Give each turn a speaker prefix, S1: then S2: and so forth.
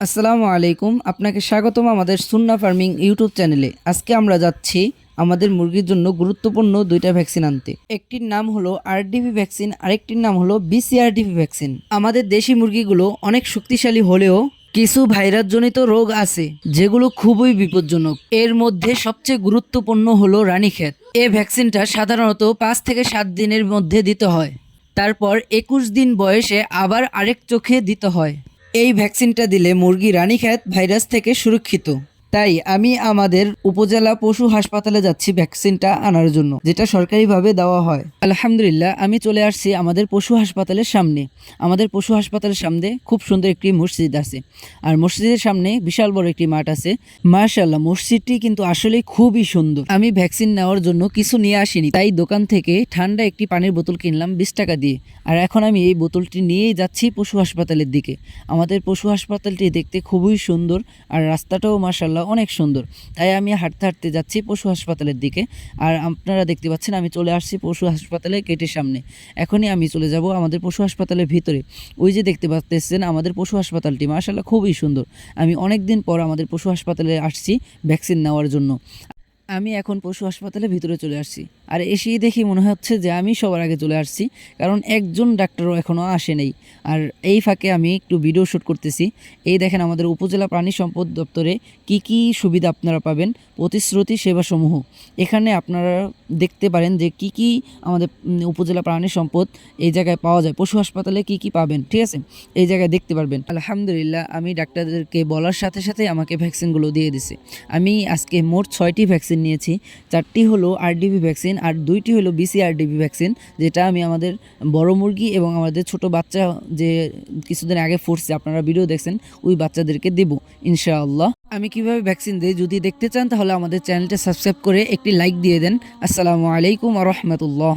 S1: আসসালামু আলাইকুম, আপনাকে স্বাগতম আমাদের সুন্না ফার্মিং ইউটিউব চ্যানেলে। আজকে আমরা যাচ্ছি আমাদের মুরগির জন্য গুরুত্বপূর্ণ দুইটা ভ্যাকসিন আনতে। একটির নাম হলো আরডিভি ভ্যাকসিন, আরেকটির নাম হলো বিসিআরডিভি ভ্যাকসিন। আমাদের দেশি মুরগিগুলো অনেক শক্তিশালী হলেও কিছু ভাইরাসজনিত রোগ আছে যেগুলো খুবই বিপজ্জনক। এর মধ্যে সবচেয়ে গুরুত্বপূর্ণ হলো রানীক্ষেত। এই ভ্যাকসিনটা সাধারণত 5 থেকে 7 দিনের মধ্যে দিতে হয়, তারপর 21 দিন বয়সে আবার আরেক চোখে দিতে হয়। এই ভ্যাকসিনটা দিলে মুরগি রানীক্ষেত ভাইরাস থেকে সুরক্ষিত। তাই আমি আমাদের উপজেলা পশু হাসপাতালে যাচ্ছি ভ্যাকসিনটা আনার জন্য, যেটা সরকারিভাবে দেওয়া হয়। আলহামদুলিল্লাহ, আমি চলে আসছি আমাদের পশু হাসপাতালের সামনে। আমাদের পশু হাসপাতালের সামনে খুব সুন্দর একটি মসজিদ আছে, আর মসজিদের সামনে বিশাল বড় একটি মাঠ আছে। মাশাআল্লাহ, মসজিদটি কিন্তু আসলে খুবই সুন্দর। আমি ভ্যাকসিন নেওয়ার জন্য কিছু নিয়ে আসিনি, তাই দোকান থেকে ঠান্ডা একটি পানির বোতল কিনলাম 20 টাকা দিয়ে। আর এখন আমি এই বোতলটি নিয়েই যাচ্ছি পশু হাসপাতালের দিকে। আমাদের পশু হাসপাতালটি দেখতে খুবই সুন্দর, আর রাস্তাটাও মাশাআল্লাহ অনেক সুন্দর। তাই আমি হাঁটতে হাঁটতে যাচ্ছি পশু হাসপাতালের দিকে। আর আপনারা দেখতে পাচ্ছেন আমি চলে আসছি পশু হাসপাতালের গেটের সামনে। এখনই আমি চলে যাব আমাদের পশু হাসপাতালের ভিতরে। ওই যে দেখতে পাচ্ছেন আমাদের পশু হাসপাতালটি মাশাআল্লাহ খুবই সুন্দর। আমি অনেক দিন পর আমাদের পশু হাসপাতালে আসছি ভ্যাকসিন নেওয়ার জন্য। আমি এখন পশু হাসপাতালের ভিতরে চলে আসছি, আর এসেই দেখি মনে হচ্ছে যে আমি সবার আগে চলে আসছি, কারণ একজন ডাক্তারও এখনও আসে নেই। আর এই ফাঁকে আমি একটু ভিডিও শ্যুট করতেছি। এই দেখেন আমাদের উপজেলা প্রাণী সম্পদ দপ্তরে কি কি সুবিধা আপনারা পাবেন, প্রতিশ্রুতি সেবাসমূহ। এখানে আপনারা দেখতে পারেন যে কি কি আমাদের উপজেলা প্রাণী সম্পদ এই জায়গায় পাওয়া যায়, পশু হাসপাতালে কি কি পাবেন, ঠিক আছে, এই জায়গায় দেখতে পারবেন। আলহামদুলিল্লাহ, আমি ডাক্তারদেরকে বলার সাথে সাথে আমাকে ভ্যাকসিনগুলো দিয়ে দিছে। আমি আজকে মোট 6টি ভ্যাকসিন নিয়েছি। 4টি হলো আরডিভি ভ্যাকসিন আর 2টি হলো বিসিআরডিভি ভ্যাকসিন, যেটা আমি আমাদের বড় মুরগি এবং আমাদের ছোট বাচ্চা যে কিছুদিন আগে ফুটছে, আপনারা ভিডিও দেখছেন, ওই বাচ্চাদেরকে দেব ইনশাআল্লাহ। আমি কিভাবে ভ্যাকসিন দিই যদি দেখতে চান তাহলে আমাদের চ্যানেলটা সাবস্ক্রাইব করে একটি লাইক দিয়ে দেন। আসসালামু আলাইকুম ওয়া রাহমাতুল্লাহ।